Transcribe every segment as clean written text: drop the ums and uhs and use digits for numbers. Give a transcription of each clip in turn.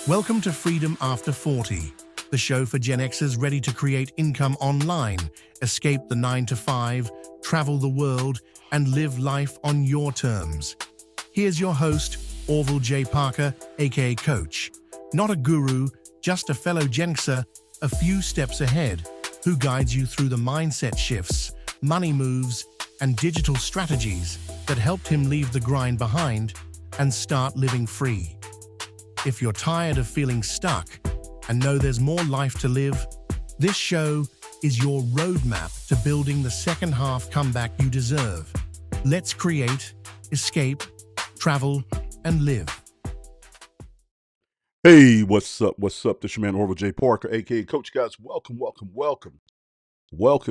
Welcome to Freedom After 40, the show for Gen Xers ready to create income online, escape the 9 to 5, travel the world, and live life on your terms. Here's your host, Orville J. Parker, aka Coach. Not a guru, just a fellow Gen Xer, a few steps ahead, who guides you through the mindset shifts, money moves, and digital strategies that helped him leave the grind behind and start living free. If you're tired of feeling stuck and know there's more life to live, this show is your roadmap to building the second half comeback you deserve. Let's create, escape, travel, and live. Hey, what's up? What's up? This is your man Orville J. Parker, aka Coach. Guys, welcome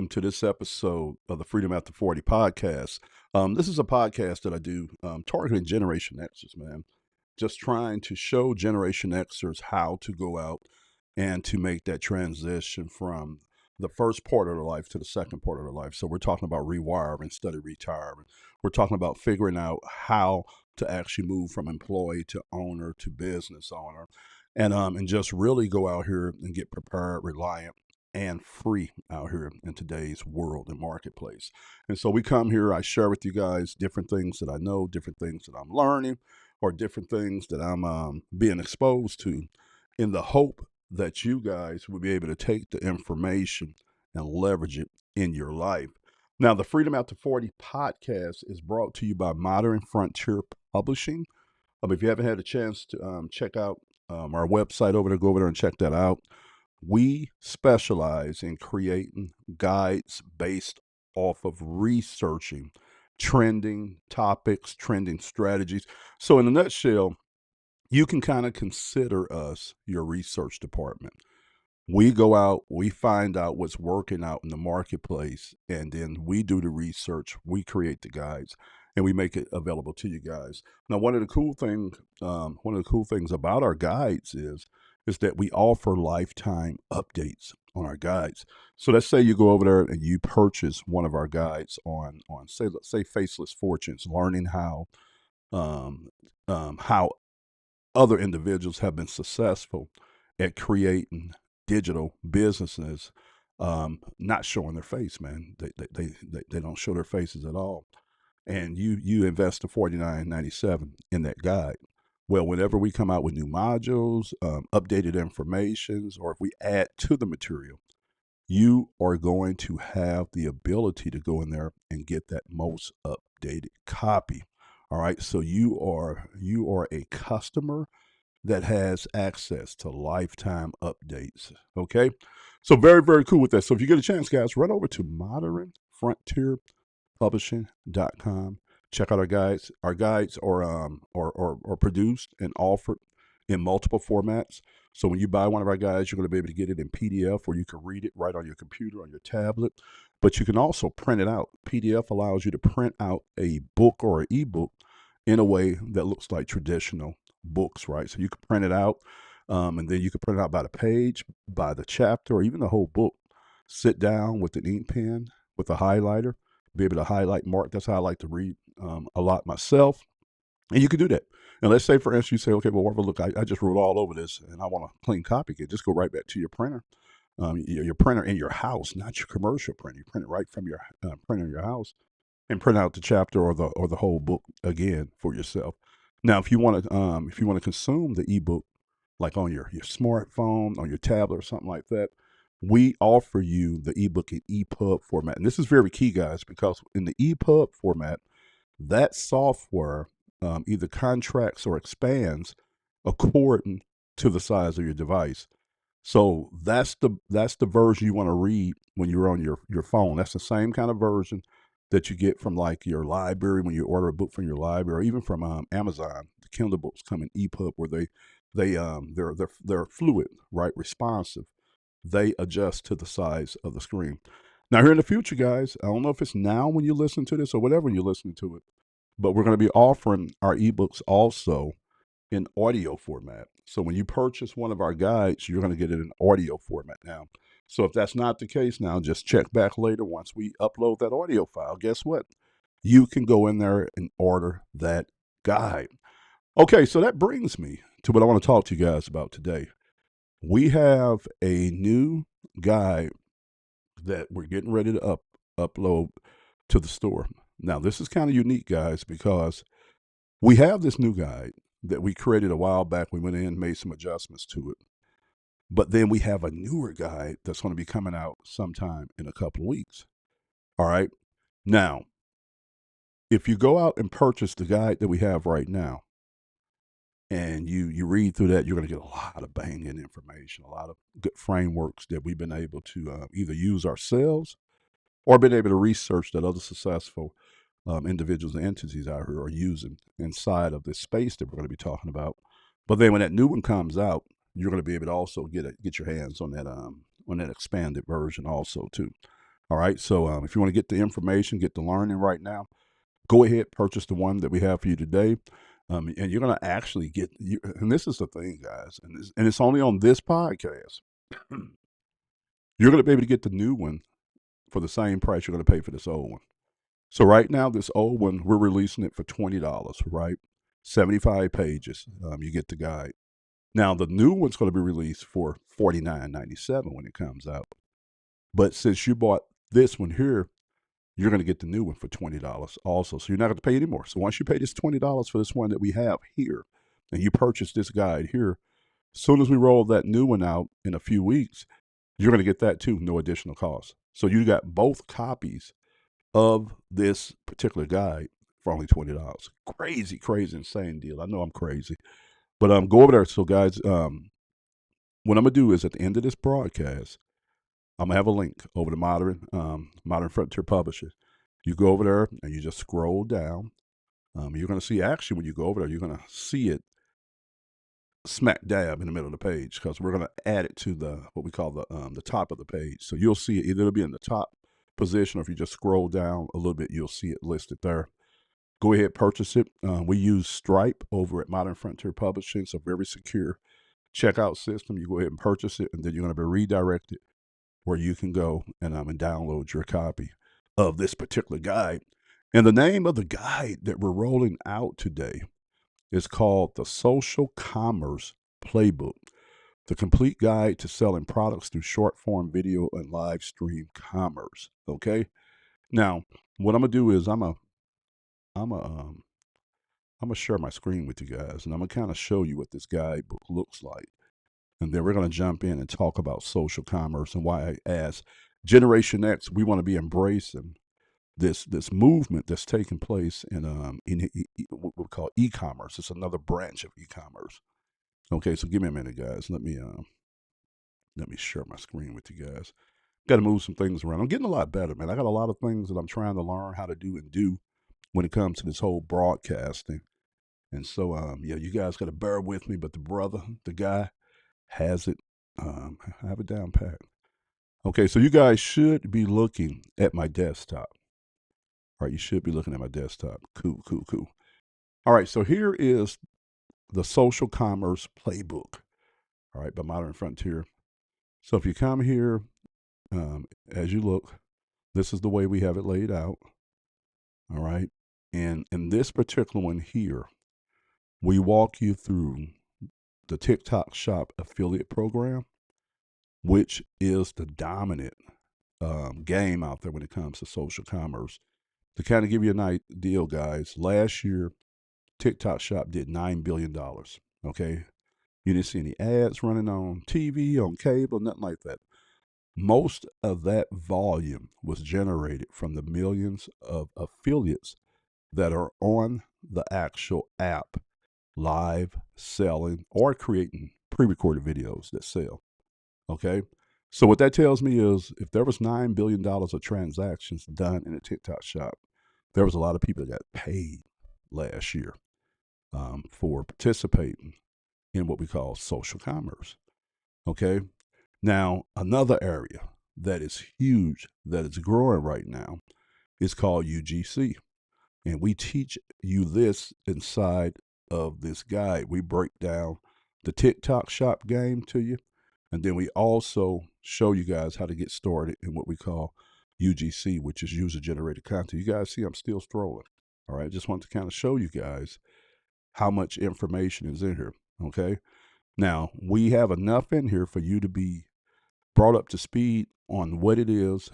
to this episode of the Freedom After 40 podcast. This is a podcast that I do targeting Generation Xers, man. Just trying to show Generation Xers how to go out and to make that transition from the first part of their life to the second part of their life. So we're talking about rewiring instead of retiring. We're talking about figuring out how to actually move from employee to owner to business owner, and just really go out here and get prepared, reliant, and free out here in today's world and marketplace. And so we come here, I share with you guys different things that I know, different things that I'm learning, or different things that I'm being exposed to, in the hope that you guys will be able to take the information and leverage it in your life. Now, the Freedom After 40 podcast is brought to you by Modern Frontier Publishing. If you haven't had a chance to check out our website over there, go over there and check that out. We specialize in creating guides based off of researching trending topics, trending strategies. So in a nutshell, you can kind of consider us your research department. We go out, we find out what's working out in the marketplace, and then we do the research, we create the guides, and we make it available to you guys. Now, one of the cool things about our guides is that we offer lifetime updates on our guides. So let's say you go over there and you purchase one of our guides on say Faceless Fortunes, learning how other individuals have been successful at creating digital businesses, not showing their face, man. They don't show their faces at all. And you invest the $49.97 in that guide. Well, whenever we come out with new modules, updated informations, or if we add to the material, you are going to have the ability to go in there and get that most updated copy. All right. So you are a customer that has access to lifetime updates. Okay. So very, very cool with that. So if you get a chance, guys, run over to modernfrontierpublishing.com. Check out our guides. Our guides are produced and offered in multiple formats. So when you buy one of our guides, you're going to be able to get it in PDF, or you can read it right on your computer, on your tablet. But you can also print it out. PDF allows you to print out a book or an ebook in a way that looks like traditional books, right? So you can print it out, and then you can print it out by the page, by the chapter, or even the whole book. Sit down with an ink pen, with a highlighter, be able to highlight, mark. That's how I like to read a lot myself. And you can do that. And let's say, for instance, you say, okay, well, Orville, look, I just wrote all over this and I want a clean copy. Just go right back to your printer, your printer in your house, not your commercial printer. You print it right from your printer in your house and print out the chapter or the whole book again for yourself. Now, if you want to consume the ebook, like on your smartphone, on your tablet or something like that, we offer you the ebook in EPUB format. And this is very key, guys, because in the EPUB format, that software either contracts or expands according to the size of your device. So that's the version you want to read when you're on your phone. That's the same kind of version that you get from like your library when you order a book from your library, or even from Amazon. The Kindle books come in EPUB, where they're fluid, right, responsive. They adjust to the size of the screen. Now, here in the future, guys, I don't know if it's now when you listen to this or whatever when you're listening to it, but we're going to be offering our ebooks also in audio format. So when you purchase one of our guides, you're going to get it in audio format now. So if that's not the case now, just check back later once we upload that audio file. Guess what? You can go in there and order that guide. Okay, so that brings me to what I want to talk to you guys about today. We have a new guide that we're getting ready to upload to the store. Now, this is kind of unique, guys, because we have this new guide that we created a while back. We went in and made some adjustments to it. But then we have a newer guide that's going to be coming out sometime in a couple of weeks. All right. Now, if you go out and purchase the guide that we have right now, and you read through that, you're going to get a lot of banging information, a lot of good frameworks that we've been able to either use ourselves or been able to research that other successful individuals and entities out here are using inside of this space that we're going to be talking about. But then when that new one comes out, you're going to be able to also get your hands on that expanded version also too. All right. So if you want to get the information, get the learning right now, go ahead, purchase the one that we have for you today. And you're going to actually get, and this is the thing, guys, and it's only on this podcast. You're going to be able to get the new one for the same price you're going to pay for this old one. So right now, this old one, we're releasing it for $20, right? 75 pages. You get the guide. Now, the new one's going to be released for $49.97 when it comes out. But since you bought this one here, you're going to get the new one for $20 also. So you're not going to pay any more. So once you pay this $20 for this one that we have here, and you purchase this guide here, as soon as we roll that new one out in a few weeks, you're going to get that too, no additional cost. So you got both copies of this particular guide for only $20. Crazy, crazy, insane deal. I know I'm crazy. But go over there. So guys, what I'm gonna do is at the end of this broadcast, I'm gonna have a link over to Modern Frontier Publishing. You go over there and you just scroll down. You're gonna see, actually, when you go over there, you're gonna see it smack dab in the middle of the page, because we're gonna add it to what we call the top of the page. So you'll see it either it'll be in the top position, or if you just scroll down a little bit, you'll see it listed there. Go ahead, purchase it. We use Stripe over at Modern Frontier Publishing. It's a very secure checkout system. You go ahead and purchase it, and then you're going to be redirected where you can go and download your copy of this particular guide. And the name of the guide that we're rolling out today is called the Social Commerce Playbook, the complete guide to selling products through short form video and live stream commerce. Okay. Now, what I'm gonna do is I'm gonna share my screen with you guys, and I'm gonna kind of show you what this guidebook looks like, and then we're gonna jump in and talk about social commerce and why, as Generation X, we want to be embracing this movement that's taking place in what we call e-commerce. It's another branch of e-commerce. Okay, so give me a minute, guys. Let me share my screen with you guys. Got to move some things around. I'm getting a lot better, man. I got a lot of things that I'm trying to learn how to do when it comes to this whole broadcasting. And so, yeah, you guys got to bear with me, but the guy has it, have it down pat. Okay, so you guys should be looking at my desktop. All right, you should be looking at my desktop. Cool, cool, cool. All right, so here is the Social Commerce Playbook, all right, by Modern Frontier. So if you come here, as you look, this is the way we have it laid out, all right? And in this particular one here, we walk you through the TikTok Shop affiliate program, which is the dominant game out there when it comes to social commerce. To kind of give you an idea, guys, last year, TikTok Shop did $9 billion. Okay. You didn't see any ads running on TV, on cable, nothing like that. Most of that volume was generated from the millions of affiliates that are on the actual app, live selling or creating pre-recorded videos that sell. Okay. So what that tells me is if there was $9 billion of transactions done in a TikTok Shop, there was a lot of people that got paid last year for participating in what we call social commerce. Okay. Now, another area that is huge, that is growing right now, is called UGC. And we teach you this inside of this guide. We break down the TikTok Shop game to you. And then we also show you guys how to get started in what we call UGC, which is user generated content. You guys see I'm still strolling. All right. Just want to kind of show you guys how much information is in here. Okay. Now, we have enough in here for you to be brought up to speed on what it is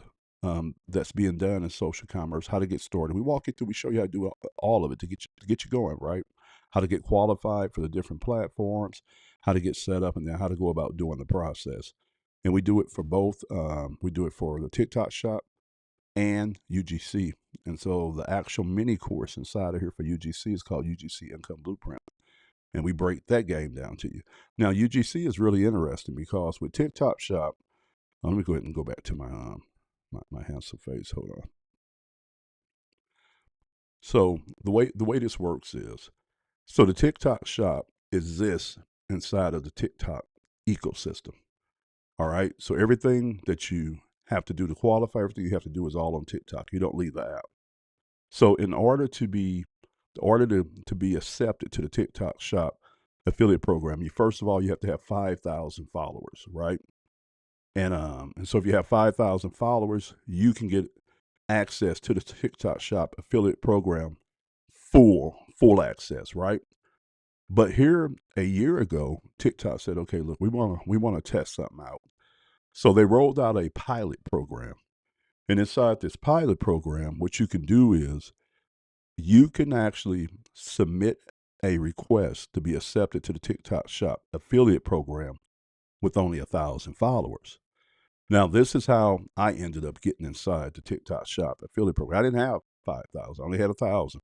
that's being done in social commerce, how to get started. We walk you through, we show you how to do all of it to get you going, right? How to get qualified for the different platforms, how to get set up, and then how to go about doing the process. And we do it for both. We do it for the TikTok shop and UGC. And so the actual mini course inside of here for UGC is called UGC Income Blueprint. And we break that game down to you. Now, UGC is really interesting because with TikTok shop, let me go ahead and go back to my handsome face. Hold on. So the way this works is, so the TikTok shop exists inside of the TikTok ecosystem. All right. So everything that you have to do to qualify, everything you have to do is all on TikTok. You don't leave the app. So in order to be accepted to the TikTok shop affiliate program, you first of all you have to have 5,000 followers, right? And so if you have 5,000 followers, you can get access to the TikTok shop affiliate program, full access, right? But here a year ago, TikTok said, okay, look, we want to test something out. So they rolled out a pilot program. And inside this pilot program, what you can do is you can actually submit a request to be accepted to the TikTok shop affiliate program with only 1,000 followers. Now, this is how I ended up getting inside the TikTok shop affiliate program. I didn't have 5,000; I only had 1,000,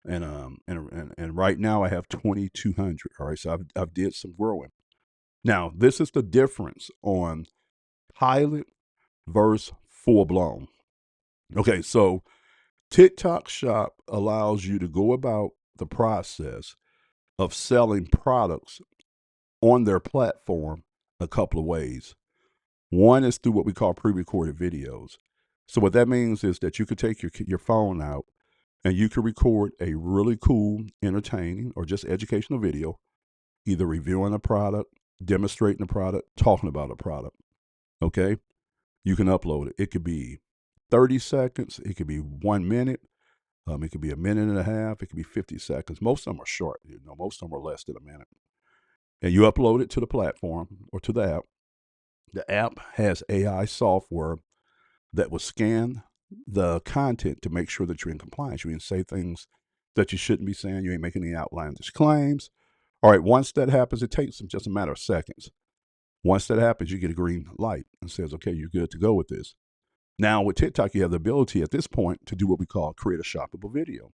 and right now I have 2,200. All right, so I've did some growing. Now, this is the difference on pilot versus full blown. Okay, so TikTok shop allows you to go about the process of selling products on their platform a couple of ways. One is through what we call pre-recorded videos. So what that means is that you could take your phone out and you can record a really cool, entertaining, or just educational video, either reviewing a product, demonstrating a product, talking about a product. Okay? You can upload it. It could be 30 seconds. It could be 1 minute. It could be a minute and a half. It could be 50 seconds. Most of them are short. Most of them are less than a minute. And you upload it to the platform or to the app. The app has AI software that will scan the content to make sure that you're in compliance. You ain't say things that you shouldn't be saying. You ain't making any outlandish claims. All right, once that happens, it takes just a matter of seconds. Once that happens, you get a green light and says, okay, you're good to go with this. Now, with TikTok, you have the ability at this point to do what we call create a shoppable video.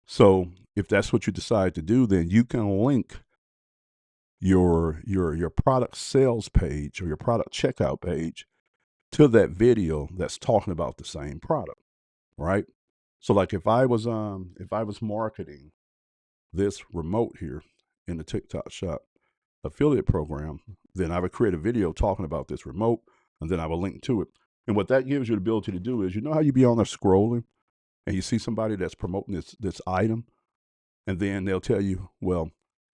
So if that's what you decide to do, then you can link your product sales page or your product checkout page to that video that's talking about the same product, right? So like if I was marketing this remote here in the TikTok shop affiliate program, then I would create a video talking about this remote and then I will link to it. And what that gives you the ability to do is, you know how you be on there scrolling and you see somebody that's promoting this item, and then they'll tell you, well,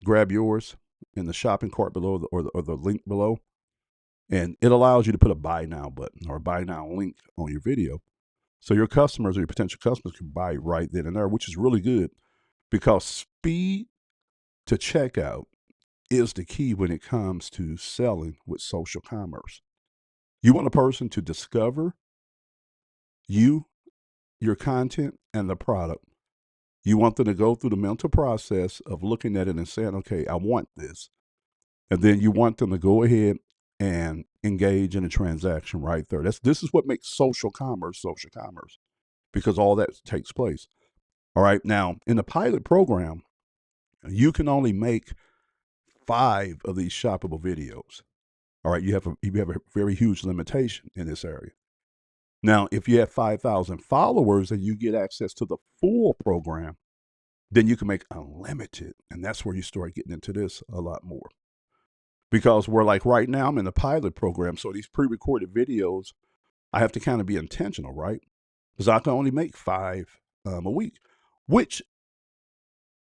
grab yours in the shopping cart below or the link below. And it allows you to put a buy now button or a buy now link on your video. So your customers or your potential customers can buy right then and there, which is really good because speed to checkout is the key when it comes to selling with social commerce. You want a person to discover you, your content, and the product. You want them to go through the mental process of looking at it and saying, okay, I want this. And then you want them to go ahead and engage in a transaction right there. This is what makes social commerce, because all that takes place. All right. Now, in the pilot program, you can only make 5 of these shoppable videos. All right. You have a very huge limitation in this area. Now, if you have 5,000 followers and you get access to the full program, then you can make unlimited. And that's where you start getting into this a lot more. Because we're like right now, I'm in the pilot program. So these pre-recorded videos, I have to kind of be intentional, right? Because I can only make 5 a week, which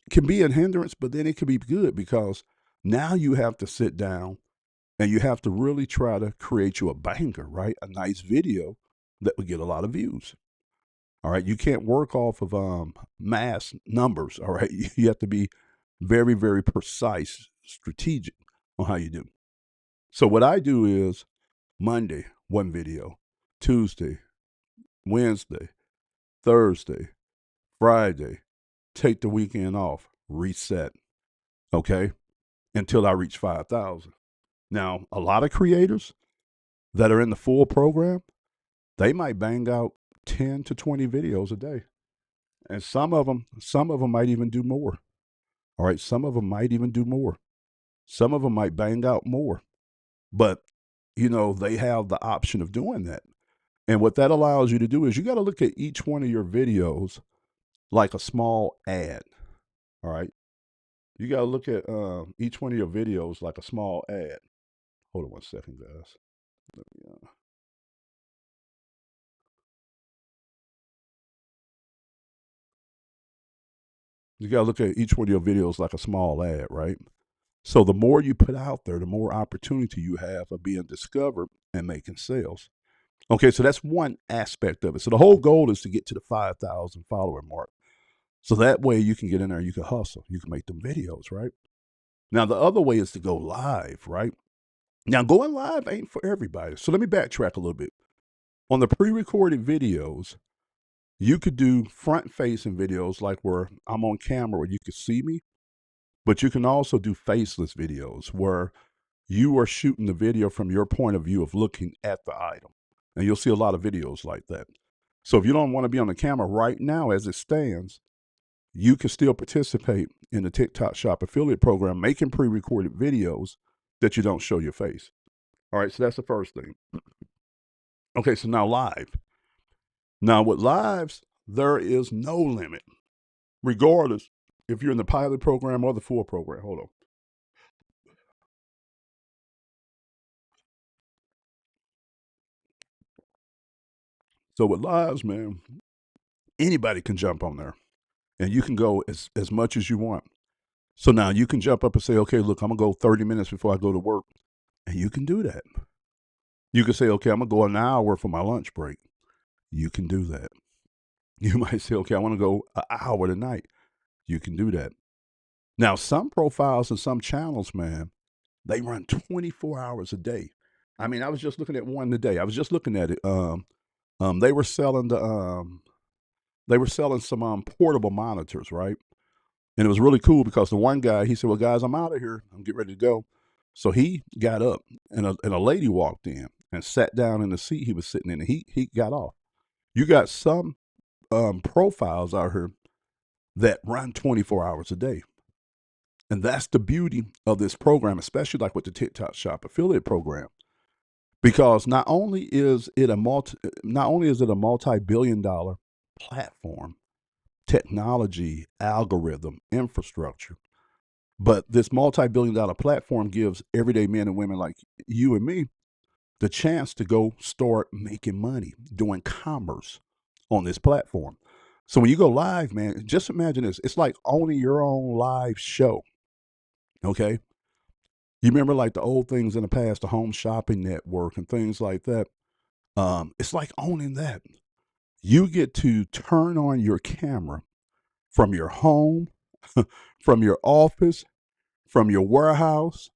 can be a hindrance, but then it can be good because now you have to sit down and you have to really try to create you a banger, right? A nice video that would get a lot of views. All right. You can't work off of mass numbers. All right. You have to be Very, very precise, strategic on how you do. So what I do is Monday, one video, Tuesday, Wednesday, Thursday, Friday, take the weekend off, reset, okay, until I reach 5,000. Now, a lot of creators that are in the full program, they might bang out 10 to 20 videos a day. And some of them might even do more. All right, some of them might even do more. Some of them might bang out more. But, they have the option of doing that. And what that allows you to do is you got to look at each one of your videos like a small ad. All right. You got to look at each one of your videos like a small ad. Hold on one second, guys. Let me, you got to look at each one of your videos like a small ad, right? So the more you put out there, the more opportunity you have of being discovered and making sales. Okay, so that's one aspect of it. So the whole goal is to get to the 5,000 follower mark. So that way you can get in there, you can hustle, you can make them videos, right? Now, the other way is to go live, right? Now, going live ain't for everybody. So let me backtrack a little bit. On the pre-recorded videos, you could do front-facing videos like where I'm on camera where you can see me, but you can also do faceless videos where you are shooting the video from your point of view of looking at the item. And you'll see a lot of videos like that. So if you don't want to be on the camera right now as it stands, you can still participate in the TikTok Shop affiliate program, making pre-recorded videos that you don't show your face. All right, so that's the first thing. Okay, so now live. Now with lives, there is no limit, regardless if you're in the pilot program or the full program. Hold on. So with lives, man, anybody can jump on there and you can go as much as you want. So now you can jump up and say, okay, look, I'm going to go 30 minutes before I go to work. And you can do that. You can say, okay, I'm going to go an hour for my lunch break. You can do that. You might say, okay, I want to go an hour tonight. You can do that. Now, some profiles and some channels, man, they run 24 hours a day. I mean, I was just looking at one today. I was just looking at it. They were selling some portable monitors, right? And it was really cool because the one guy, he said, well, guys, I'm out of here. I'm getting ready to go. So he got up and a lady walked in and sat down in the seat he was sitting in, and he got off. You got some profiles out here that run 24 hours a day. And that's the beauty of this program, especially like with the TikTok Shop affiliate program. Because not only is it a multi-billion-dollar platform, technology, algorithm, infrastructure, but this multi-billion-dollar platform gives everyday men and women like you and me the chance to go start making money doing commerce on this platform. So when you go live, man, just imagine this. It's like owning your own live show. Okay. You remember like the old things in the past, the Home Shopping Network and things like that. It's like owning that. You get to turn on your camera from your home, from your office, from your warehouse,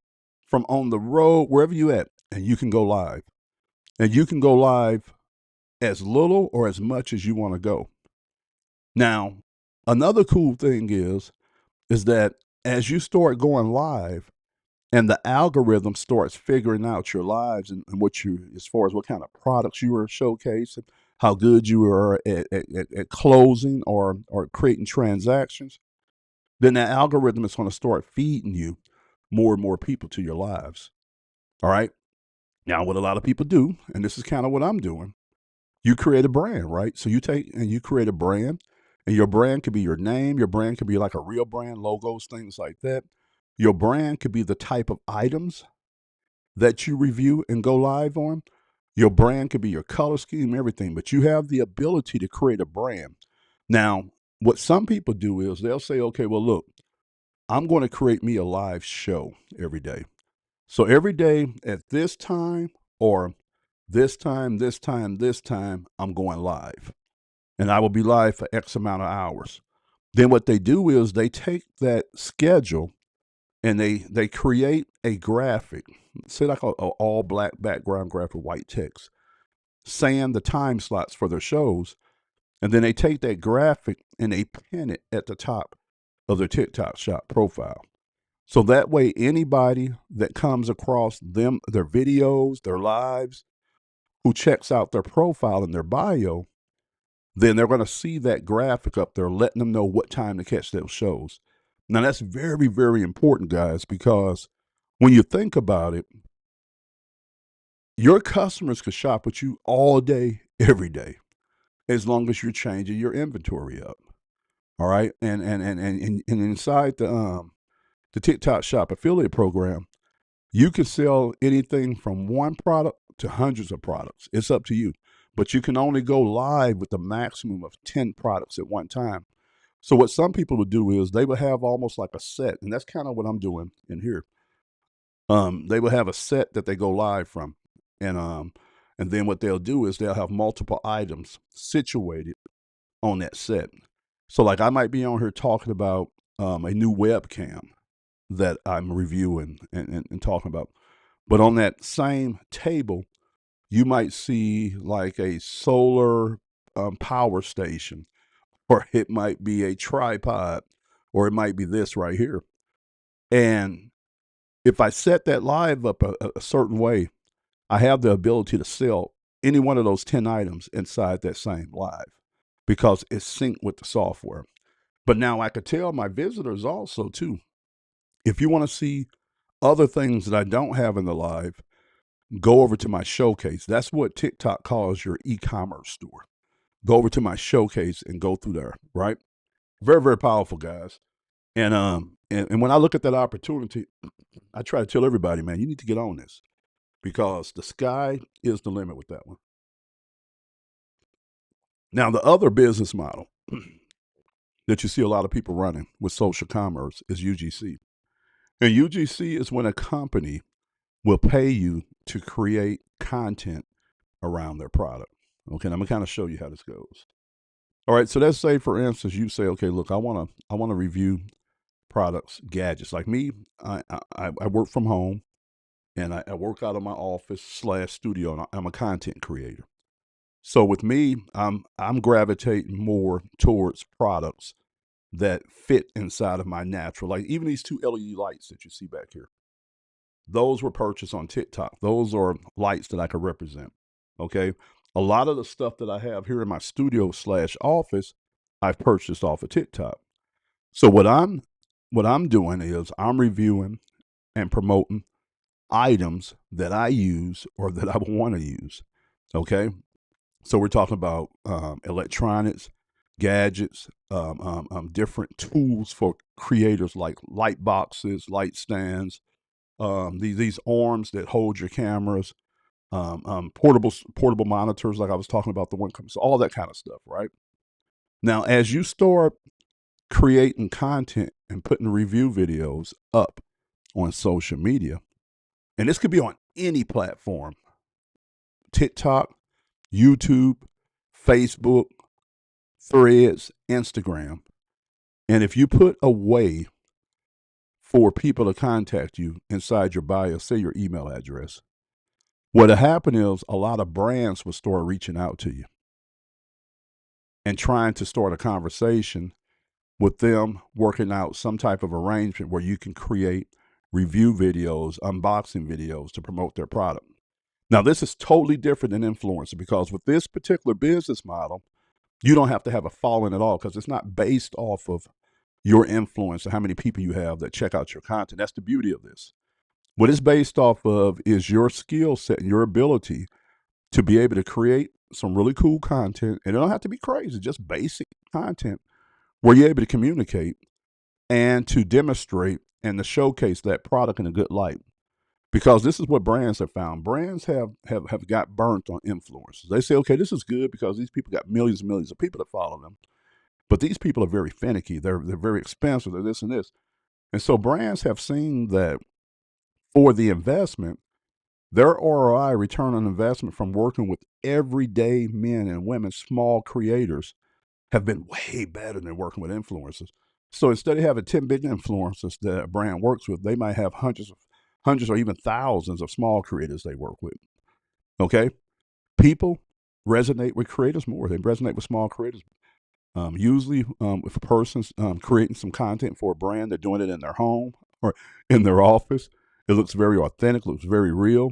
from on the road, wherever you at, and you can go live. And you can go live as little or as much as you want to go. Now, another cool thing is that as you start going live and the algorithm starts figuring out your lives and what you, as far as what kind of products you are showcasing, how good you are at closing or creating transactions, then that algorithm is going to start feeding you more and more people to your lives. All right. Now, what a lot of people do, and this is kind of what I'm doing, you create a brand, right? So you take and you create a brand, and your brand could be your name. Your brand could be like a real brand, logos, things like that. Your brand could be the type of items that you review and go live on. Your brand could be your color scheme, everything, but you have the ability to create a brand. Now, what some people do is they'll say, okay, well, look, I'm going to create me a live show every day. So every day at this time or this time, I'm going live. And I will be live for X amount of hours. Then what they do is they take that schedule and they create a graphic, say like a all black background graphic with white text, saying the time slots for their shows, and then they take that graphic and they pin it at the top of their TikTok shop profile. So that way anybody that comes across them, their videos, their lives, who checks out their profile and their bio, then they're going to see that graphic up there letting them know what time to catch those shows. Now, that's very, very important, guys, because when you think about it, your customers could shop with you all day, every day, as long as you're changing your inventory up. All right. And inside the TikTok Shop affiliate program, you can sell anything from one product to hundreds of products. It's up to you. But you can only go live with a maximum of 10 products at one time. So what some people would do is they would have almost like a set, and that's kind of what I'm doing in here. They will have a set that they go live from, and then what they'll do is they'll have multiple items situated on that set. So like I might be on here talking about a new webcam that I'm reviewing and talking about, but on that same table, you might see like a solar power station, or it might be a tripod, or it might be this right here. And if I set that live up a certain way, I have the ability to sell any one of those 10 items inside that same live because it's synced with the software. But now I could tell my visitors also too, if you want to see other things that I don't have in the live, go over to my showcase. That's what TikTok calls your e-commerce store. Go over to my showcase and go through there, right? Very, very powerful, guys. And when I look at that opportunity, I try to tell everybody, man, you need to get on this because the sky is the limit with that one. Now, the other business model that you see a lot of people running with social commerce is UGC. And UGC is when a company will pay you to create content around their product. Okay, and I'm gonna kind of show you how this goes. All right, so let's say, for instance, you say, okay, look, I wanna review products, gadgets. Like me, I work from home and I work out of my office slash studio, and I'm a content creator. So with me, I'm gravitating more towards products that fit inside of my natural. Like even these two LED lights that you see back here, those were purchased on TikTok. Those are lights that I could represent. Okay. A lot of the stuff that I have here in my studio slash office, I've purchased off of TikTok. So what I'm doing is I'm reviewing and promoting items that I use or that I want to use. Okay. So we're talking about electronics, gadgets, different tools for creators like light boxes, light stands, these arms that hold your cameras, portable monitors, like I was talking about the one, so all that kind of stuff, right? Now, as you start creating content and putting review videos up on social media, and this could be on any platform, TikTok, YouTube, Facebook, Threads, Instagram. And if you put a way for people to contact you inside your bio, say your email address, what'll happen is a lot of brands will start reaching out to you and trying to start a conversation with them, working out some type of arrangement where you can create review videos, unboxing videos to promote their product. Now, this is totally different than influencer because with this particular business model, you don't have to have a following at all because it's not based off of your influence or how many people you have that check out your content. That's the beauty of this. What it's based off of is your skill set and your ability to be able to create some really cool content. And it don't have to be crazy, just basic content where you're able to communicate and to demonstrate and to showcase that product in a good light. Because this is what brands have found. Brands have got burnt on influencers. They say, okay, this is good because these people got millions and millions of people that follow them. But these people are very finicky. They're very expensive. They're this and this. And so brands have seen that for the investment, their ROI, return on investment from working with everyday men and women, small creators, have been way better than working with influencers. So instead of having 10 big influencers that a brand works with, they might have hundreds or even thousands of small creators they work with. Okay? People resonate with creators more. They resonate with small creators. Usually, if a person's creating some content for a brand, they're doing it in their home or in their office. It looks very authentic, looks very real.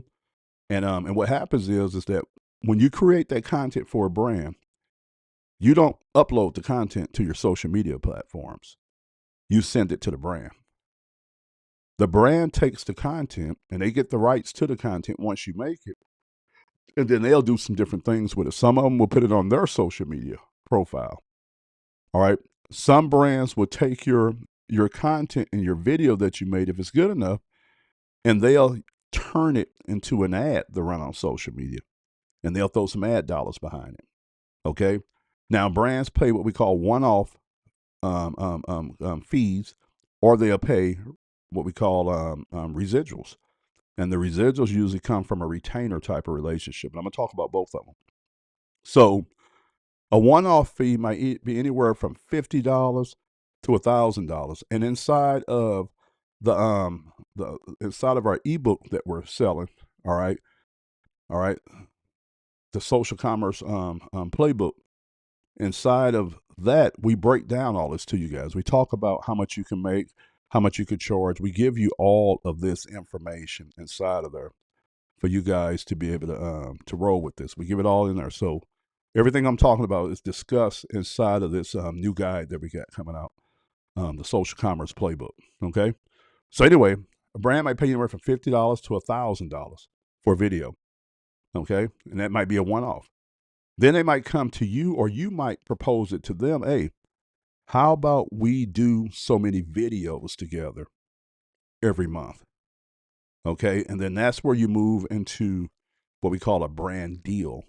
And what happens is that when you create that content for a brand, you don't upload the content to your social media platforms. You send it to the brand. The brand takes the content and they get the rights to the content once you make it. And then they'll do some different things with it. Some of them will put it on their social media profile. All right. Some brands will take your content and your video that you made, if it's good enough, and they'll turn it into an ad to run on social media. And they'll throw some ad dollars behind it. Okay. Now brands pay what we call one-off fees, or they'll pay what we call residuals. And the residuals usually come from a retainer type of relationship. And I'm going to talk about both of them. So a one-off fee might be anywhere from $50 to $1,000. And inside of the inside of our ebook that we're selling, all right, the social commerce playbook, inside of that, we break down all this to you guys. We talk about how much you can make, how much you could charge. We give you all of this information inside of there for you guys to be able to roll with this. We give it all in there. So everything I'm talking about is discussed inside of this new guide that we got coming out, the social commerce playbook. Okay. So anyway, a brand might pay anywhere from $50 to $1,000 for a video. Okay. And that might be a one-off. Then they might come to you, or you might propose it to them. Hey, how about we do so many videos together every month? Okay. And then that's where you move into what we call a brand deal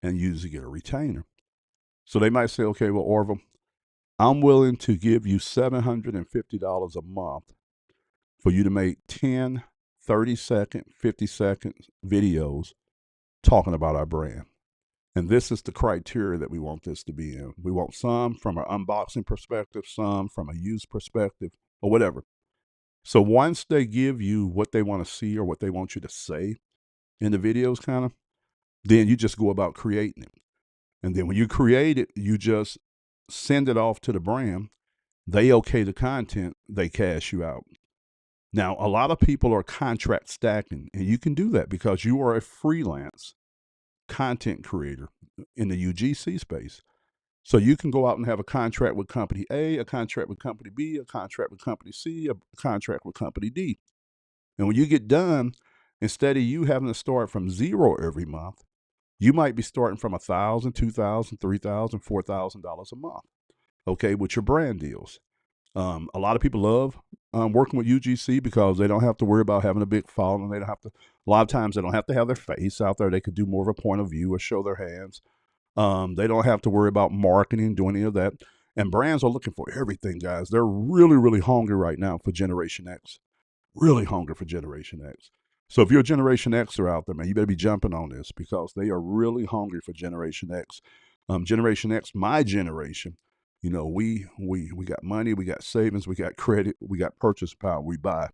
and usually get a retainer. So they might say, okay, well, Orville, I'm willing to give you $750 a month for you to make 10, 30-second, 50-second videos talking about our brand. And this is the criteria that we want this to be in. We want some from an unboxing perspective, some from a use perspective, or whatever. So once they give you what they want to see or what they want you to say in the videos, kind of, then you just go about creating it. And then when you create it, you just send it off to the brand. They okay the content, they cash you out. Now, a lot of people are contract stacking, and you can do that because you are a freelance content creator in the UGC space. So you can go out and have a contract with company A, a contract with company B, a contract with company C, a contract with company D. And when you get done, instead of you having to start from zero every month, you might be starting from $1,000, $2,000, $3,000, $4,000 a month. Okay, with your brand deals. A lot of people love working with UGC because they don't have to worry about having a big following. They don't have to. A lot of times, they don't have to have their face out there. They could do more of a point of view or show their hands. They don't have to worry about marketing, doing any of that. And brands are looking for everything, guys. They're really, really hungry right now for Generation X. Really hungry for Generation X. So if you're a Generation Xer out there, man, you better be jumping on this because they are really hungry for Generation X. Generation X, my generation, you know, we got money, we got savings, we got credit, we got purchase power. We buy.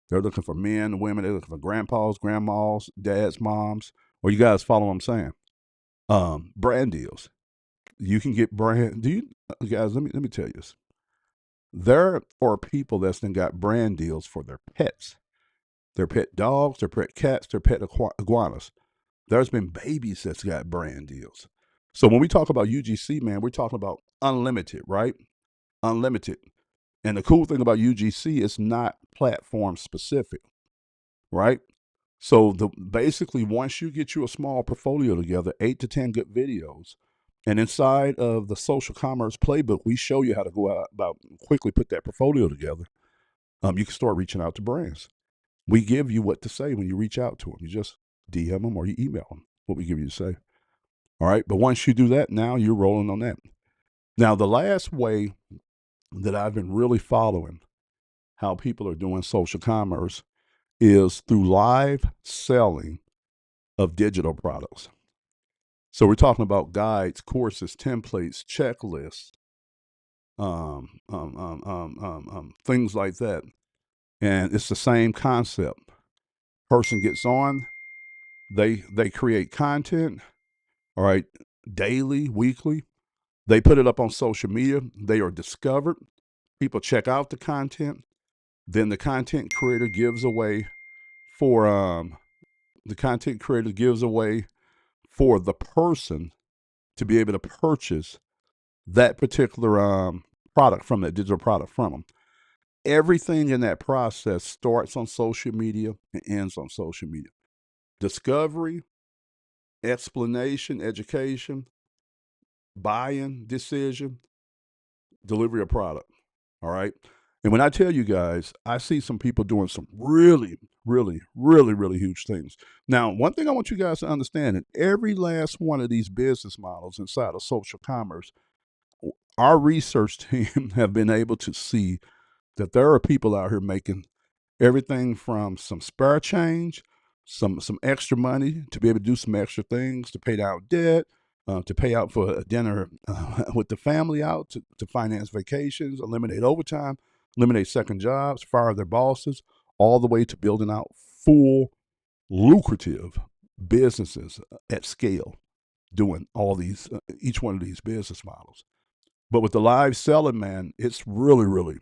They're looking for men, women. They're looking for grandpas, grandmas, dads, moms. Or you guys follow what I'm saying? Brand deals. You can get brand. Do you guys? Let me tell you this. There are people that's then got brand deals for their pets, their pet dogs, their pet cats, their pet iguanas. There's been babies that's got brand deals. So when we talk about UGC, man, we're talking about unlimited, right? Unlimited. And the cool thing about UGC is not platform specific, right? So basically, once you get you a small portfolio together, 8 to 10 good videos, and inside of the social commerce playbook, we show you how to go out about quickly put that portfolio together. You can start reaching out to brands. We give you what to say when you reach out to them. You just DM them or you email them what we give you to say. All right. But once you do that, now you're rolling on that. Now, the last way that I've been really following how people are doing social commerce is through live selling of digital products. So we're talking about guides, courses, templates, checklists, things like that. And it's the same concept. Person gets on, they create content, all right, daily, weekly. They put it up on social media. They are discovered. People check out the content. Then the content creator gives away for the person to be able to purchase that particular product from that digital product from them. Everything in that process starts on social media and ends on social media. Discovery, explanation, education, buy-in, decision, delivery of product. All right. And when I tell you guys, I see some people doing some really, really, really, really huge things. Now, one thing I want you guys to understand, in every last one of these business models inside of social commerce, our research team have been able to see that there are people out here making everything from some spare change, some extra money to be able to do some extra things, to pay down debt, to pay out for a dinner with the family out, to finance vacations, eliminate overtime, eliminate second jobs, fire their bosses, all the way to building out full lucrative businesses at scale, doing all these, each one of these business models. But with the live selling, man, it's really, really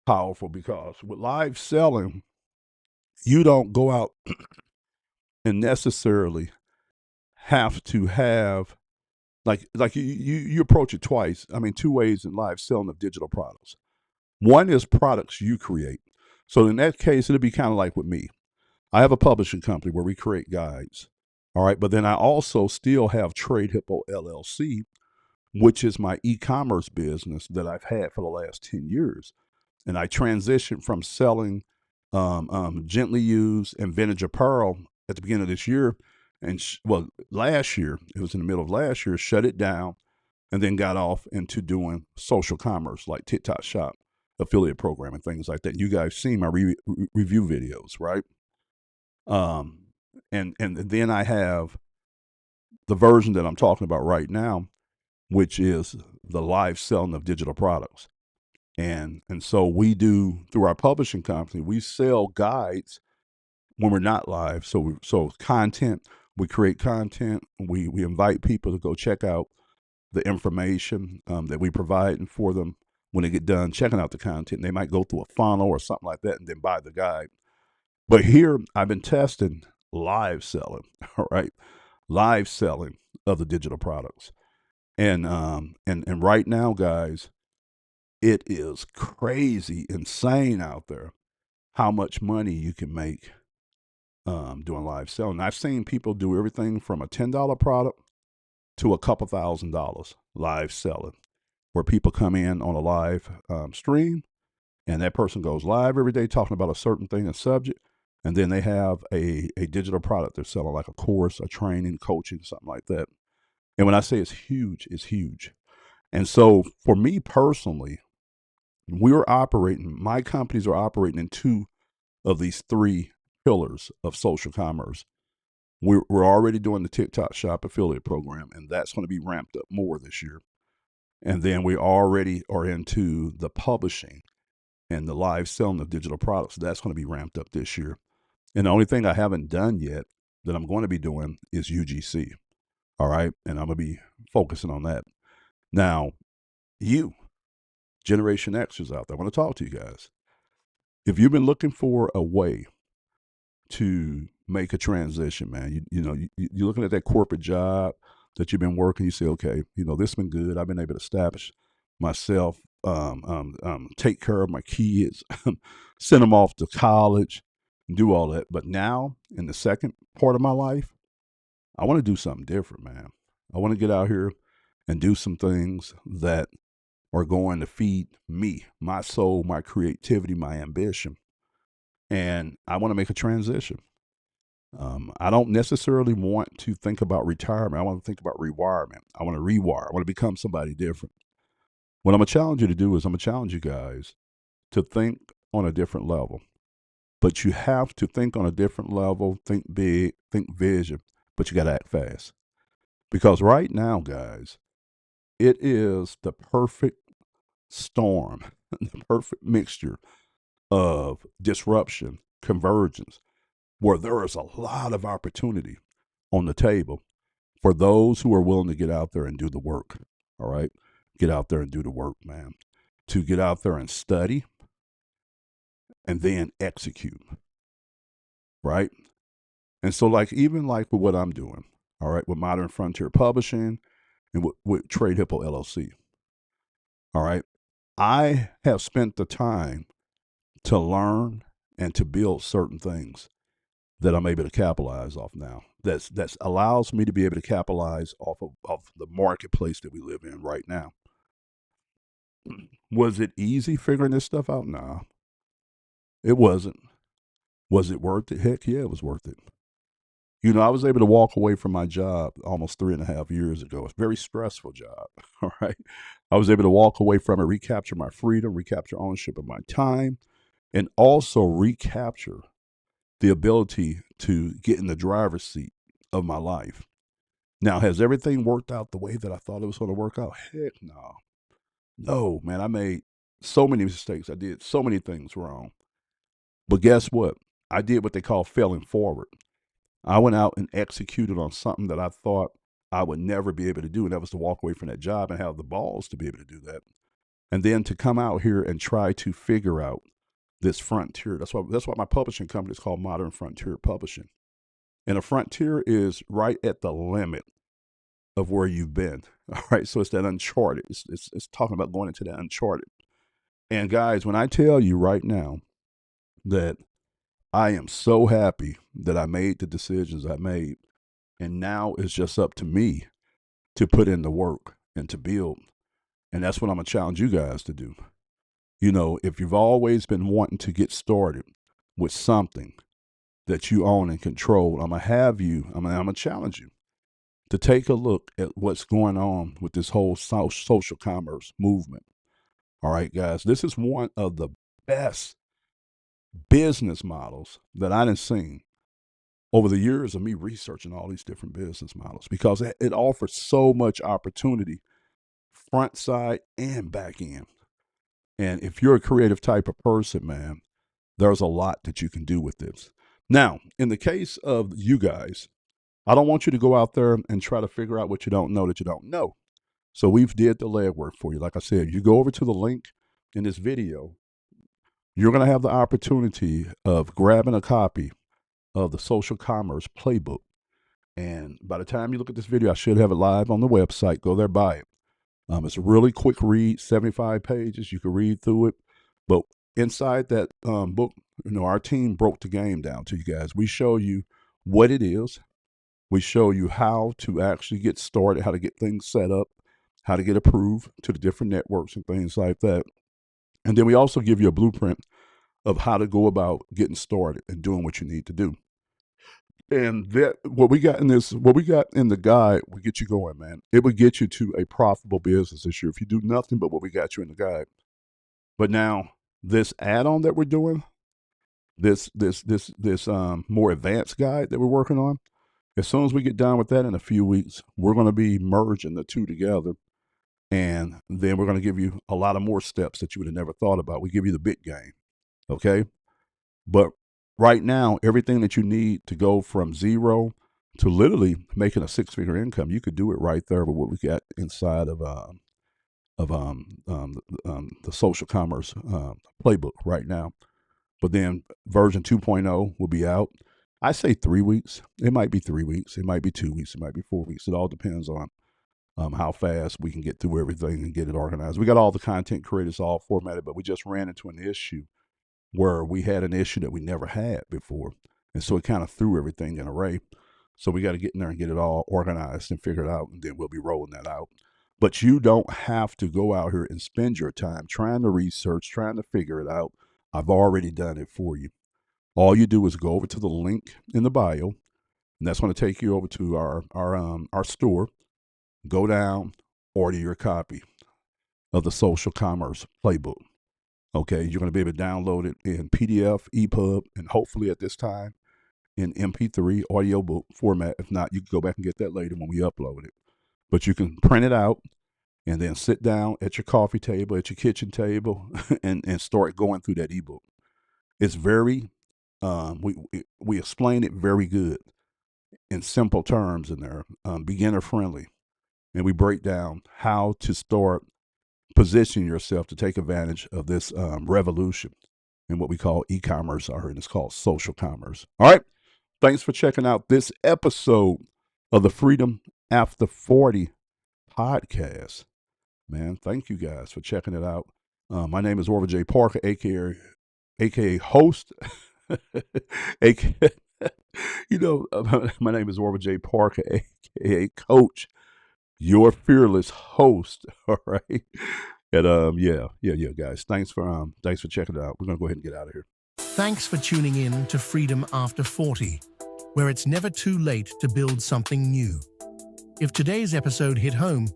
powerful, because with live selling, you don't go out and necessarily have to have like you approach it twice. I mean, two ways in live selling of digital products. One is products you create. So in that case, it'll be kind of like with me. I have a publishing company where we create guides. All right. But then I also still have Trade Hippo LLC, which is my e-commerce business that I've had for the last 10 years. And I transitioned from selling gently used and vintage apparel at the beginning of this year. And last year, it was in the middle of last year, shut it down, and then got off into doing social commerce like TikTok Shop, affiliate program, and things like that. You guys seen my review videos, right? And then I have the version that I'm talking about right now, which is the live selling of digital products. And so we do, through our publishing company, we sell guides when we're not live. So content, we create content. We invite people to go check out the information that we provide for them. When they get done checking out the content, they might go through a funnel or something like that and then buy the guide. But here I've been testing live selling, all right, live selling of the digital products. And right now, guys, it is crazy, insane out there how much money you can make doing live selling. I've seen people do everything from a $10 product to a couple $1,000s live selling, where people come in on a live stream, and that person goes live every day talking about a certain thing, a subject, and then they have a digital product they're selling, like a course, a training, coaching, something like that. And when I say it's huge, it's huge. And so for me personally, my companies are operating in two of these three pillars of social commerce. We're already doing the TikTok Shop affiliate program, and that's going to be ramped up more this year. And then we already are into the publishing and the live selling of digital products. That's going to be ramped up this year. And the only thing I haven't done yet that I'm going to be doing is UGC. All right. And I'm going to be focusing on that. Now, you, Generation Xers out there, I want to talk to you guys. If you've been looking for a way to make a transition, man, you're looking at that corporate job that you've been working, you say, okay, this has been good. I've been able to establish myself, take care of my kids, send them off to college, and do all that. But now, in the second part of my life, I want to do something different, man. I want to get out here and do some things that are going to feed me, my soul, my creativity, my ambition. And I want to make a transition. I don't necessarily want to think about retirement. I want to think about rewirement. I want to rewire. I want to become somebody different. What I'm going to challenge you to do is I'm going to challenge you guys to think on a different level. But you have to think on a different level, think big, think vision, but you got to act fast. Because right now, guys, it is the perfect storm, the perfect mixture of disruption, convergence, where there is a lot of opportunity on the table for those who are willing to get out there and do the work. All right. Get out there and do the work, man. To get out there and study and then execute. Right. And so, like, even like with what I'm doing, all right, with Modern Frontier Publishing and with Trade Hippo LLC, all right, I have spent the time to learn and to build certain things that I'm able to capitalize off now. That's allows me to be able to capitalize off of the marketplace that we live in right now. Was it easy figuring this stuff out? Nah, it wasn't. Was it worth it? Heck yeah, it was worth it. You know, I was able to walk away from my job almost 3.5 years ago. It's a very stressful job. All right. I was able to walk away from it, recapture my freedom, recapture ownership of my time, and also recapture the ability to get in the driver's seat of my life. Now, has everything worked out the way that I thought it was going to work out? Heck no. No, man, I made so many mistakes. I did so many things wrong. But guess what? I did what they call failing forward. I went out and executed on something that I thought I would never be able to do, and that was to walk away from that job and have the balls to be able to do that. And then to come out here and try to figure out this frontier. That's why my publishing company is called Modern Frontier Publishing. And a frontier is right at the limit of where you've been. All right. So it's that uncharted. It's talking about going into that uncharted. And guys, when I tell you right now that I am so happy that I made the decisions I made, and now it's just up to me to put in the work and to build. And that's what I'm going to challenge you guys to do. You know, if you've always been wanting to get started with something that you own and control, I'm going to challenge you to take a look at what's going on with this whole social commerce movement. All right, guys, this is one of the best business models that I done seen over the years of me researching all these different business models, because it offers so much opportunity, front side and back end. And if you're a creative type of person, man, there's a lot that you can do with this. Now, in the case of you guys, I don't want you to go out there and try to figure out what you don't know that you don't know. So we've did the legwork for you. Like I said, you go over to the link in this video, you're going to have the opportunity of grabbing a copy of the Social Commerce Playbook. And by the time you look at this video, I should have it live on the website. Go there, buy it. It's a really quick read, 75 pages. You can read through it. But inside that book, you know, our team broke the game down to you guys. We show you what it is. We show you how to actually get started, how to get things set up, how to get approved to the different networks and things like that. And then we also give you a blueprint of how to go about getting started and doing what you need to do. And that what we got in the guide will get you going, man. It would get you to a profitable business this year if you do nothing but what we got you in the guide. But now this add-on that we're doing, this more advanced guide that we're working on, as soon as we get done with that in a few weeks, we're going to be merging the two together. And then we're going to give you a lot of more steps that you would have never thought about. We give you the big game. Okay. But right now, everything that you need to go from zero to literally making a 6-figure income, you could do it right there with what we got inside of the social commerce playbook right now. But then version 2.0 will be out. I say 3 weeks. It might be 3 weeks. It might be 2 weeks. It might be 4 weeks. It all depends on how fast we can get through everything and get it organized. We got all the content creators all formatted, but we just ran into an issue where we had an issue that we never had before. And so it kind of threw everything in array. So we got to get in there and get it all organized and figure it out, and then we'll be rolling that out. But you don't have to go out here and spend your time trying to research, trying to figure it out. I've already done it for you. All you do is go over to the link in the bio, and that's going to take you over to our store. Go down, order your copy of the Social Commerce Playbook. Okay, you're going to be able to download it in PDF, EPUB, and hopefully at this time in MP3 audiobook format. If not, you can go back and get that later when we upload it. But you can print it out and then sit down at your coffee table, at your kitchen table, and start going through that ebook. It's very, we explain it very good in simple terms in there, beginner friendly. And we break down how to start positioning yourself to take advantage of this revolution in what we call e-commerce, and it's called social commerce. All right. Thanks for checking out this episode of the Freedom After 40 podcast. Man, thank you guys for checking it out. My name is Orville J. Parker, aka host. AKA, my name is Orville J. Parker, aka coach, your fearless host. All right. And yeah, guys. Thanks for checking it out. We're gonna go ahead and get out of here. Thanks for tuning in to Freedom After 40, where it's never too late to build something new. If today's episode hit home,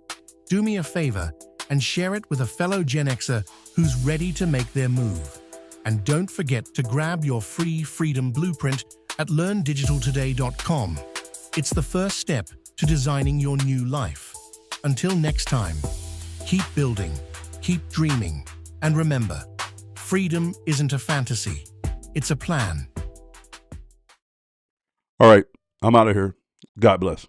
do me a favor and share it with a fellow Gen Xer who's ready to make their move. And don't forget to grab your free Freedom Blueprint at learndigitaltoday.com. It's the first step to designing your new life. Until next time, keep building, keep dreaming, and remember, freedom isn't a fantasy, it's a plan. All right, I'm out of here. God bless.